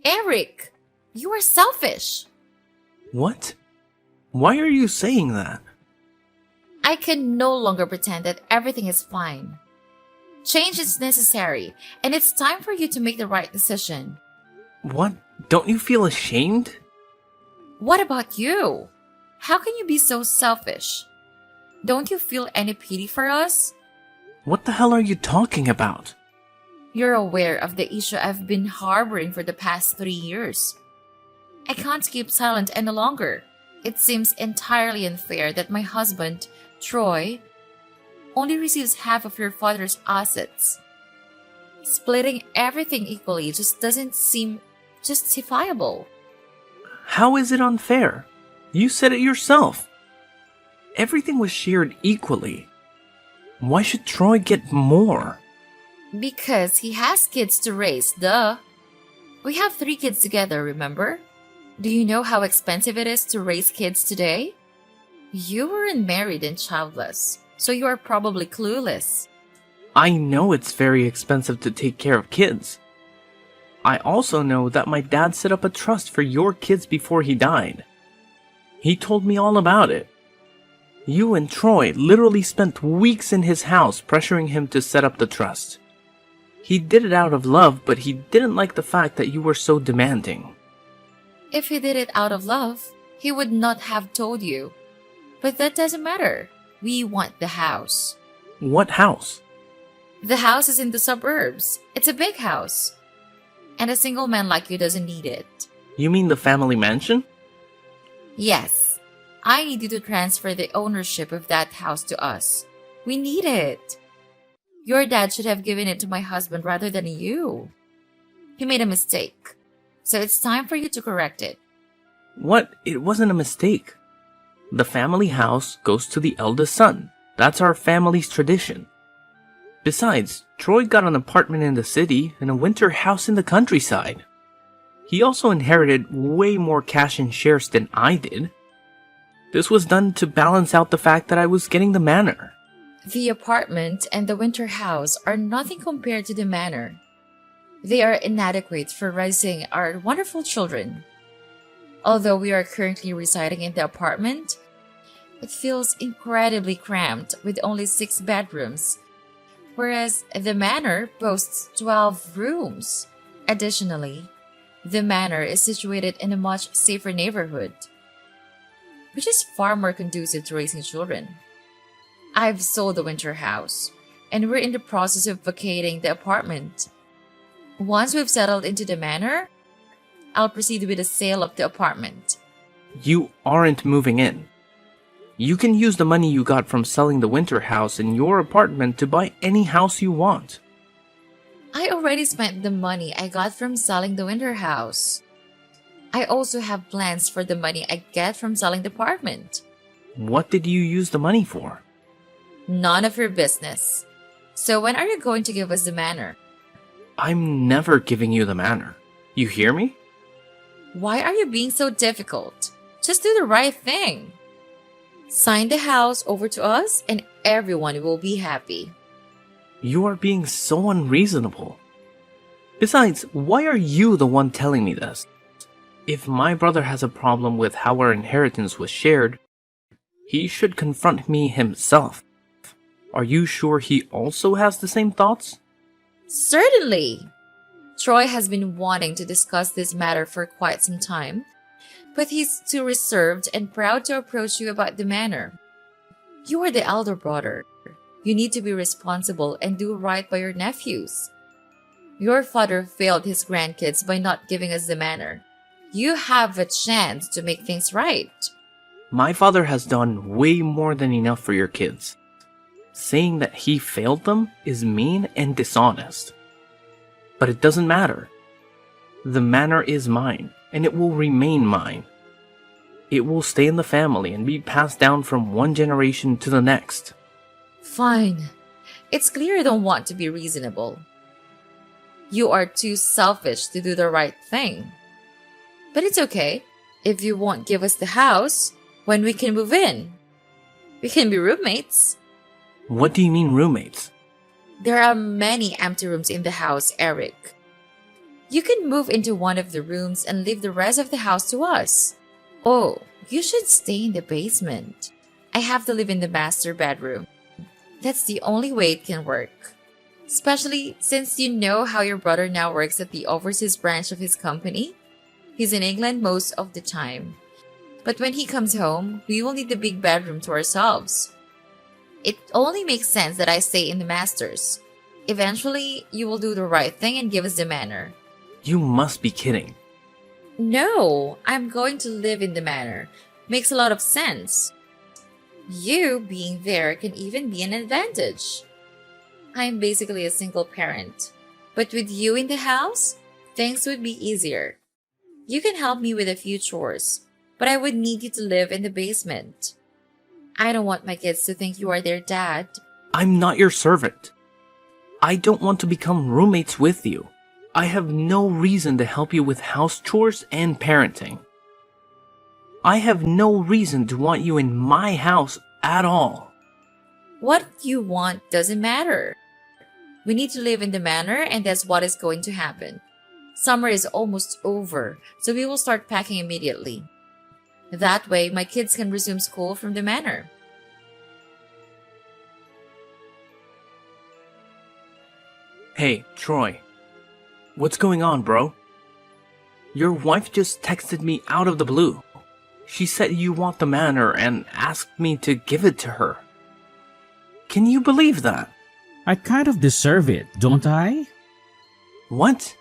Eric, you are selfish. What? Why are you saying that? I can no longer pretend that everything is fine. Change is necessary, and it's time for you to make the right decision. What? Don't you feel ashamed? What about you? How can you be so selfish? Don't you feel any pity for us? What the hell are you talking about? You're aware of the issue I've been harboring for the past 3 years. I can't keep silent any longer. It seems entirely unfair that my husband, Troy, only receives half of your father's assets. Splitting everything equally just doesn't seem justifiable. How is it unfair? You said it yourself. Everything was shared equally. Why should Troy get more? Because he has kids to raise, duh. We have 3 kids together, remember? Do you know how expensive it is to raise kids today? You weren't married and childless, so you are probably clueless. I know it's very expensive to take care of kids. I also know that my dad set up a trust for your kids before he died. He told me all about it. You and Troy literally spent weeks in his house pressuring him to set up the trust. He did it out of love, but he didn't like the fact that you were so demanding. If he did it out of love, he would not have told you. But that doesn't matter. We want the house. What house? The house is in the suburbs. It's a big house. And a single man like you doesn't need it. You mean the family mansion? Yes. I need you to transfer the ownership of that house to us. We need it. Your dad should have given it to my husband rather than you. He made a mistake. So it's time for you to correct it. What? It wasn't a mistake. The family house goes to the eldest son. That's our family's tradition. Besides, Troy got an apartment in the city and a winter house in the countryside. He also inherited way more cash and shares than I did. This was done to balance out the fact that I was getting the manor. The apartment and the winter house are nothing compared to the manor. They are inadequate for raising our wonderful children. Although we are currently residing in the apartment, it feels incredibly cramped with only 6 bedrooms, whereas the manor boasts 12 rooms. Additionally, the manor is situated in a much safer neighborhood, which is far more conducive to raising children. I've sold the winter house, and we're in the process of vacating the apartment. Once we've settled into the manor, I'll proceed with the sale of the apartment. You aren't moving in. You can use the money you got from selling the winter house in your apartment to buy any house you want. I already spent the money I got from selling the winter house. I also have plans for the money I get from selling the apartment. What did you use the money for? None of your business. So when are you going to give us the manor? I'm never giving you the manor. You hear me? Why are you being so difficult? Just do the right thing. Sign the house over to us and everyone will be happy. You are being so unreasonable. Besides, why are you the one telling me this? If my brother has a problem with how our inheritance was shared, he should confront me himself. Are you sure he also has the same thoughts? Certainly. Troy has been wanting to discuss this matter for quite some time, but he's too reserved and proud to approach you about the manor. You are the elder brother. You need to be responsible and do right by your nephews. Your father failed his grandkids by not giving us the manor. You have a chance to make things right. My father has done way more than enough for your kids. Saying that he failed them is mean and dishonest. But it doesn't matter. The manor is mine, and it will remain mine. It will stay in the family and be passed down from one generation to the next. Fine. It's clear you don't want to be reasonable. You are too selfish to do the right thing. But it's okay. If you won't give us the house, when we can move in, we can be roommates. What do you mean roommates? There are many empty rooms in the house, Eric. You can move into one of the rooms and leave the rest of the house to us. Oh, you should stay in the basement. I have to live in the master bedroom. That's the only way it can work. Especially since you know how your brother now works at the overseas branch of his company. He's in England most of the time. But when he comes home, we will need the big bedroom to ourselves. It only makes sense that I stay in the masters. Eventually, you will do the right thing and give us the manor. You must be kidding. No, I'm going to live in the manor. Makes a lot of sense. You being there can even be an advantage. I'm basically a single parent. But with you in the house, things would be easier. You can help me with a few chores, but I would need you to live in the basement. I don't want my kids to think you are their dad. I'm not your servant. I don't want to become roommates with you. I have no reason to help you with house chores and parenting. I have no reason to want you in my house at all. What you want doesn't matter. We need to live in the manor, and that's what is going to happen. Summer is almost over, so we will start packing immediately. That way, my kids can resume school from the manor. Hey, Troy. What's going on, bro? Your wife just texted me out of the blue. She said you want the manor and asked me to give it to her. Can you believe that? I kind of deserve it, don't I? What?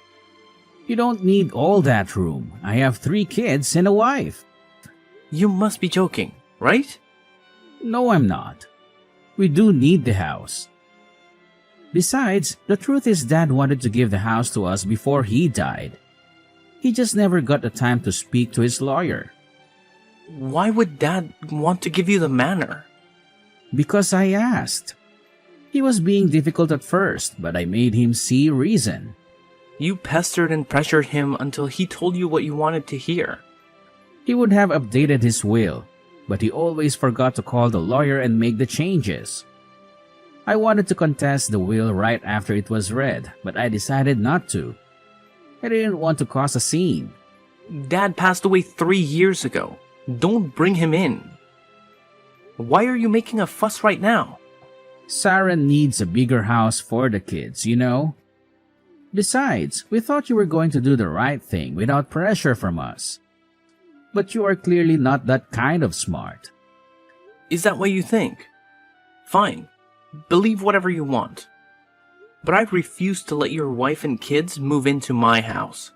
You don't need all that room. I have 3 kids and a wife. You must be joking, right? No, I'm not. We do need the house. Besides, the truth is Dad wanted to give the house to us before he died. He just never got the time to speak to his lawyer. Why would Dad want to give you the manor? Because I asked. He was being difficult at first, but I made him see reason. You pestered and pressured him until he told you what you wanted to hear. He would have updated his will, but he always forgot to call the lawyer and make the changes. I wanted to contest the will right after it was read, but I decided not to. I didn't want to cause a scene. Dad passed away 3 years ago. Don't bring him in. Why are you making a fuss right now? Sarah needs a bigger house for the kids, you know? Besides, we thought you were going to do the right thing without pressure from us. But you are clearly not that kind of smart. Is that what you think? Fine. Believe whatever you want. But I refuse to let your wife and kids move into my house.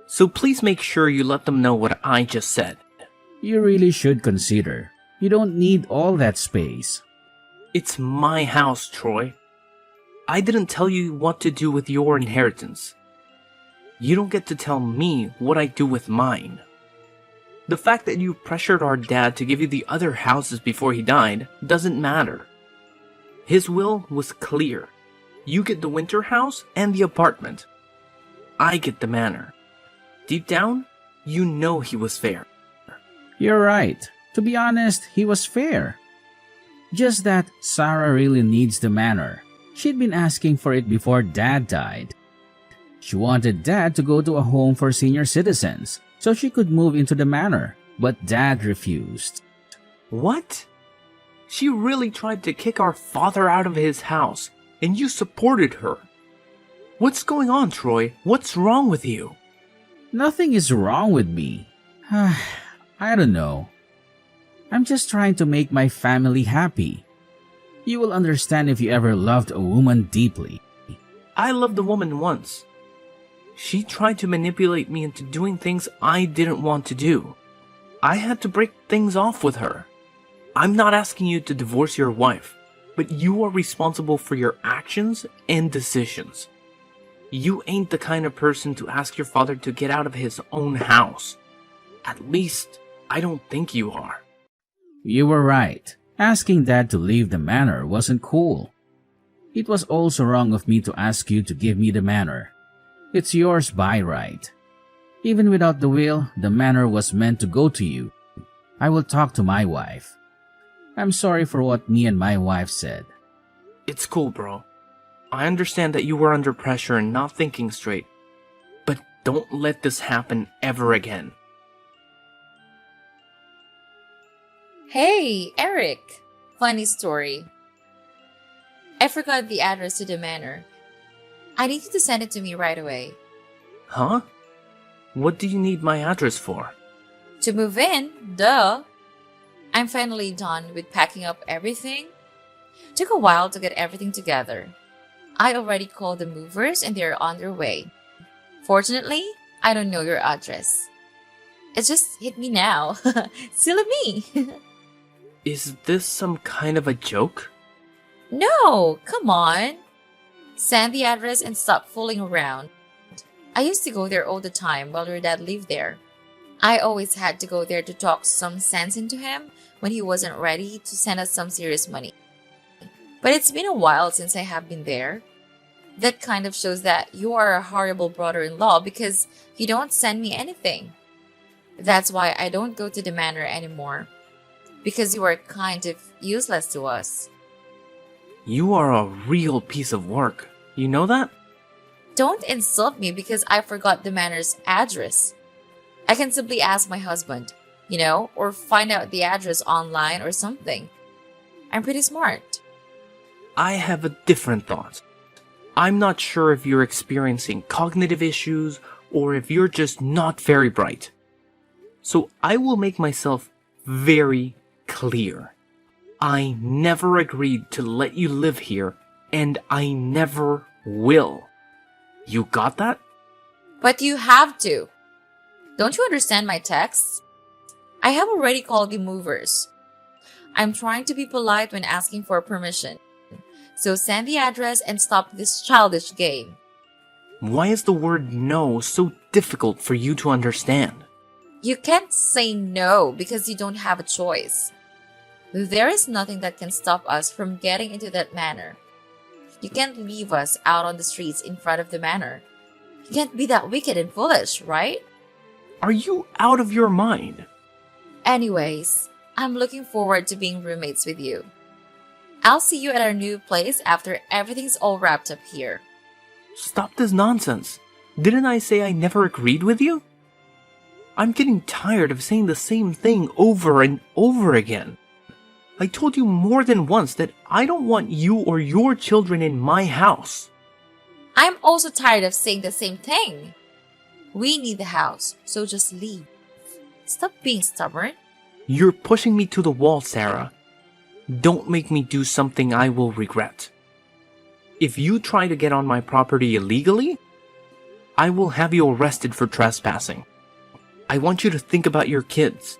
So please make sure you let them know what I just said. You really should consider. You don't need all that space. It's my house, Troy. I didn't tell you what to do with your inheritance. You don't get to tell me what I do with mine. The fact that you pressured our dad to give you the other houses before he died doesn't matter. His will was clear. You get the winter house and the apartment. I get the manor. Deep down, you know he was fair. You're right. To be honest, he was fair. Just that Sarah really needs the manor. She'd been asking for it before Dad died. She wanted Dad to go to a home for senior citizens so she could move into the manor, but Dad refused. What? She really tried to kick our father out of his house, and you supported her. What's going on, Troy? What's wrong with you? Nothing is wrong with me. I don't know. I'm just trying to make my family happy. You will understand if you ever loved a woman deeply. I loved a woman once. She tried to manipulate me into doing things I didn't want to do. I had to break things off with her. I'm not asking you to divorce your wife, but you are responsible for your actions and decisions. You ain't the kind of person to ask your father to get out of his own house. At least, I don't think you are. You were right. Asking Dad to leave the manor wasn't cool. It was also wrong of me to ask you to give me the manor. It's yours by right. Even without the will, the manor was meant to go to you. I will talk to my wife. I'm sorry for what me and my wife said. It's cool, bro. I understand that you were under pressure and not thinking straight. Don't let this happen ever again. Hey, Eric! Funny story. I forgot the address to the manor. I need you to send it to me right away. Huh? What do you need my address for? To move in, duh! I'm finally done with packing up everything. Took a while to get everything together. I already called the movers and they're on their way. Fortunately, I don't know your address. It just hit me now. Silly me! Is this some kind of a joke? No, come on. Send the address and stop fooling around. I used to go there all the time while your dad lived there. I always had to go there to talk some sense into him when he wasn't ready to send us some serious money. But it's been a while since I have been there. That kind of shows that you are a horrible brother-in-law because you don't send me anything. That's why I don't go to the manor anymore. Because you are kind of useless to us. You are a real piece of work. You know that? Don't insult me because I forgot the manor's address. I can simply ask my husband, or find out the address online or something. I'm pretty smart. I have a different thought. I'm not sure if you're experiencing cognitive issues or if you're just not very bright. So I will make myself very clear. I never agreed to let you live here, and I never will. You got that? But you have to. Don't you understand my texts? I have already called the movers. I'm trying to be polite when asking for permission. So send the address and stop this childish game. Why is the word no so difficult for you to understand? You can't say no because you don't have a choice. There is nothing that can stop us from getting into that manor. You can't leave us out on the streets in front of the manor. You can't be that wicked and foolish, right? Are you out of your mind? Anyways, I'm looking forward to being roommates with you. I'll see you at our new place after everything's all wrapped up here. Stop this nonsense. Didn't I say I never agreed with you? I'm getting tired of saying the same thing over and over again. I told you more than once that I don't want you or your children in my house. I'm also tired of saying the same thing. We need the house, so just leave. Stop being stubborn. You're pushing me to the wall, Sarah. Don't make me do something I will regret. If you try to get on my property illegally, I will have you arrested for trespassing. I want you to think about your kids.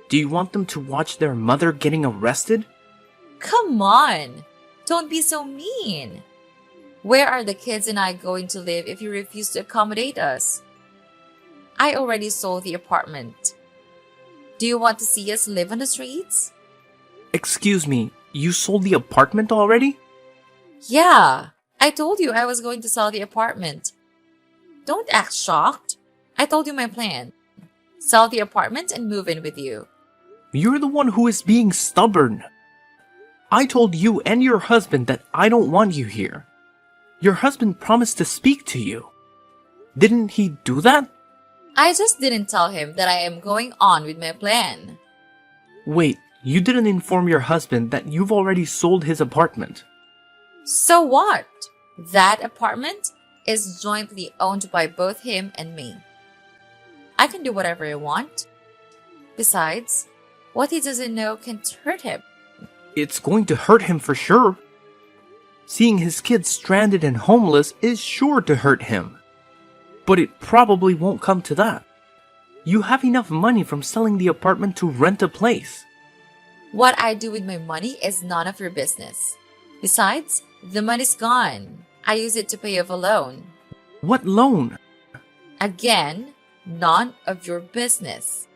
Do you want them to watch their mother getting arrested? Come on! Don't be so mean! Where are the kids and I going to live if you refuse to accommodate us? I already sold the apartment. Do you want to see us live on the streets? Excuse me, you sold the apartment already? Yeah, I told you I was going to sell the apartment. Don't act shocked. I told you my plan. Sell the apartment and move in with you. You're the one who is being stubborn. I told you and your husband that I don't want you here. Your husband promised to speak to you. Didn't he do that? I just didn't tell him that I am going on with my plan. Wait, you didn't inform your husband that you've already sold his apartment. So what? That apartment is jointly owned by both him and me. I can do whatever I want. Besides, what he doesn't know can hurt him. It's going to hurt him for sure. Seeing his kids stranded and homeless is sure to hurt him. But it probably won't come to that. You have enough money from selling the apartment to rent a place. What I do with my money is none of your business. Besides, the money's gone. I use it to pay off a loan. What loan? Again, none of your business.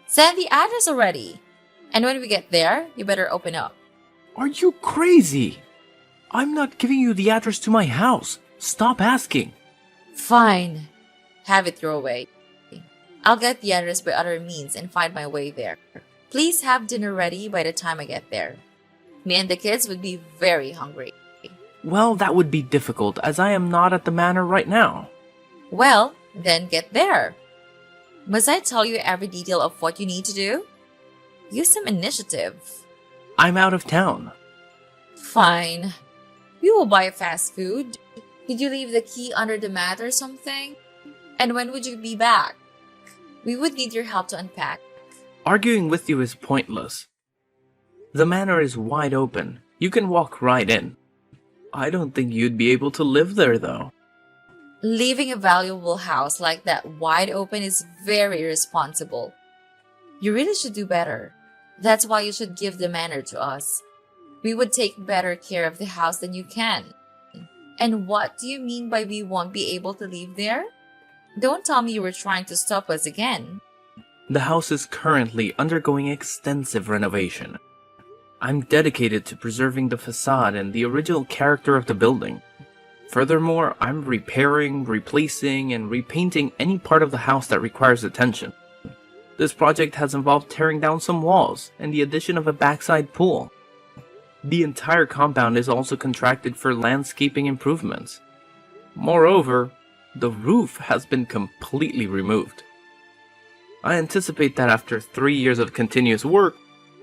Send the address already. And when we get there, you better open up. Are you crazy? I'm not giving you the address to my house. Stop asking. Fine. Have it your way. I'll get the address by other means and find my way there. Please have dinner ready by the time I get there. Me and the kids would be very hungry. Well, that would be difficult as I am not at the manor right now. Well, Then get there. Must I tell you every detail of what you need to do? Use some initiative. I'm out of town. Fine. We will buy fast food. Did you leave the key under the mat or something? And when would you be back? We would need your help to unpack. Arguing with you is pointless. The manor is wide open. You can walk right in. I don't think you'd be able to live there, though. Leaving a valuable house like that wide open is very irresponsible. You really should do better. That's why you should give the manor to us. We would take better care of the house than you can. And what do you mean by we won't be able to live there? Don't tell me you were trying to stop us again. The house is currently undergoing extensive renovation. I'm dedicated to preserving the facade and the original character of the building. Furthermore, I'm repairing, replacing, and repainting any part of the house that requires attention. This project has involved tearing down some walls and the addition of a backside pool. The entire compound is also contracted for landscaping improvements. Moreover, the roof has been completely removed. I anticipate that after 3 years of continuous work,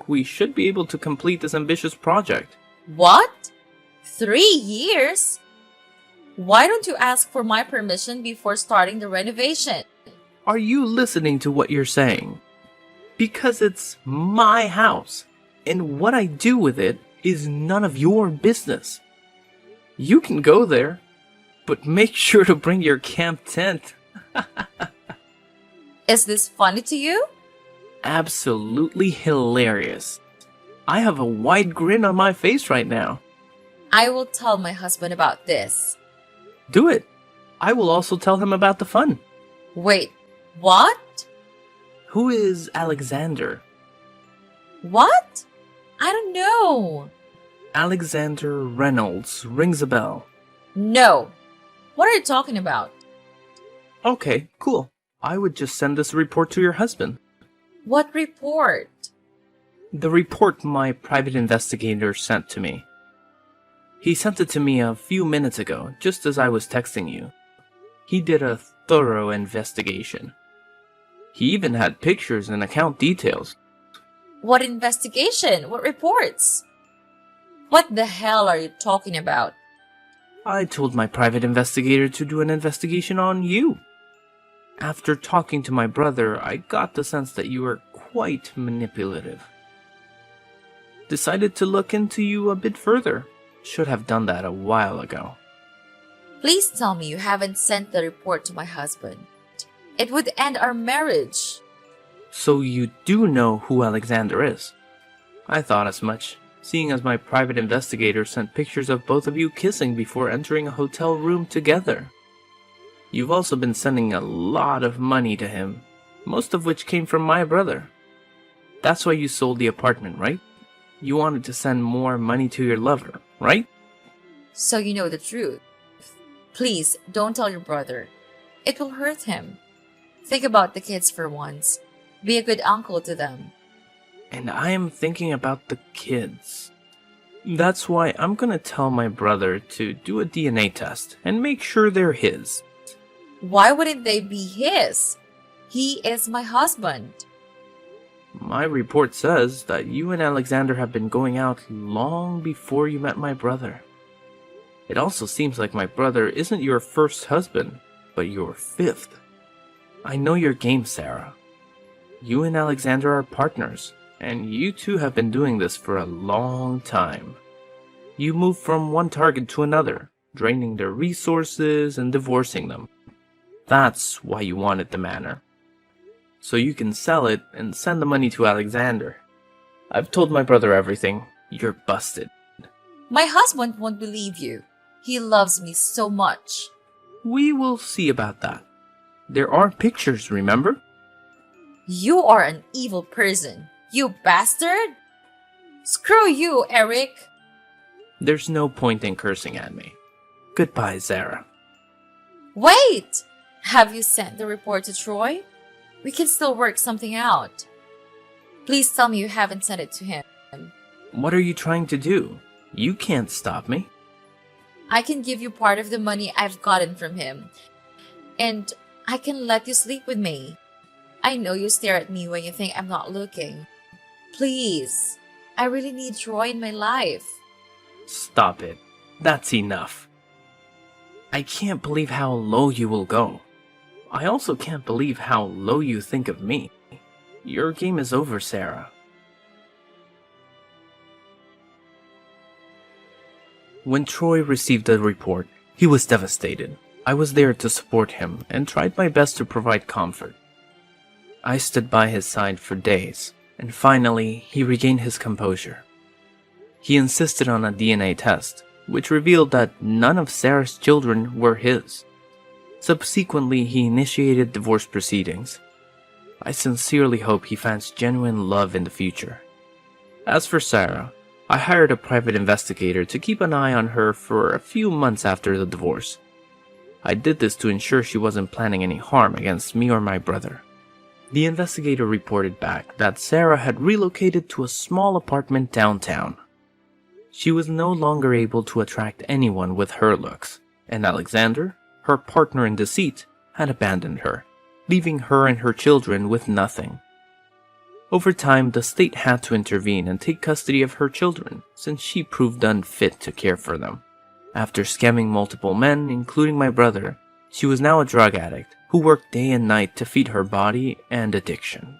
we should be able to complete this ambitious project. What? 3 years? Why don't you ask for my permission before starting the renovation? Are you listening to what you're saying? Because it's my house, and what I do with it is none of your business. You can go there, but make sure to bring your camp tent. Is this funny to you? Absolutely hilarious. I have a wide grin on my face right now. I will tell my husband about this. Do it. I will also tell him about the fun. Wait, what? Who is Alexander? What? I don't know. Alexander Reynolds rings a bell. No. What are you talking about? Okay, cool. I would just send this report to your husband. What report? The report my private investigator sent to me. He sent it to me a few minutes ago, just as I was texting you. He did a thorough investigation. He even had pictures and account details. What investigation? What reports? What the hell are you talking about? I told my private investigator to do an investigation on you. After talking to my brother, I got the sense that you were quite manipulative. Decided to look into you a bit further. Should have done that a while ago. Please tell me you haven't sent the report to my husband. It would end our marriage. So you do know who Alexander is? I thought as much, seeing as my private investigator sent pictures of both of you kissing before entering a hotel room together. You've also been sending a lot of money to him, most of which came from my brother. That's why you sold the apartment, right? You wanted to send more money to your lover, right? So you know the truth. Please, don't tell your brother. It will hurt him. Think about the kids for once. Be a good uncle to them. And I am thinking about the kids. That's why I'm gonna tell my brother to do a DNA test and make sure they're his. Why wouldn't they be his? He is my husband. My report says that you and Alexander have been going out long before you met my brother. It also seems like my brother isn't your first husband, but your fifth. I know your game, Sarah. You and Alexander are partners, and you two have been doing this for a long time. You move from one target to another, draining their resources and divorcing them. That's why you wanted the manor. So you can sell it and send the money to Alexander. I've told my brother everything. You're busted. My husband won't believe you. He loves me so much. We will see about that. There are pictures, remember? You are an evil person. You bastard! Screw you, Eric! There's no point in cursing at me. Goodbye, Sarah. Wait! Have you sent the report to Troy? We can still work something out. Please tell me you haven't sent it to him. What are you trying to do? You can't stop me. I can give you part of the money I've gotten from him. And I can let you sleep with me. I know you stare at me when you think I'm not looking. Please, I really need Troy in my life. Stop it. That's enough. I can't believe how low you will go. I also can't believe how low you think of me. Your game is over, Sarah. When Troy received the report, he was devastated. I was there to support him and tried my best to provide comfort. I stood by his side for days, and finally he regained his composure. He insisted on a DNA test, which revealed that none of Sarah's children were his. Subsequently, he initiated divorce proceedings. I sincerely hope he finds genuine love in the future. As for Sarah, I hired a private investigator to keep an eye on her for a few months after the divorce. I did this to ensure she wasn't planning any harm against me or my brother. The investigator reported back that Sarah had relocated to a small apartment downtown. She was no longer able to attract anyone with her looks, and Alexander, her partner in deceit, had abandoned her, leaving her and her children with nothing. Over time, the state had to intervene and take custody of her children, since she proved unfit to care for them. After scamming multiple men, including my brother, she was now a drug addict who worked day and night to feed her body and addiction.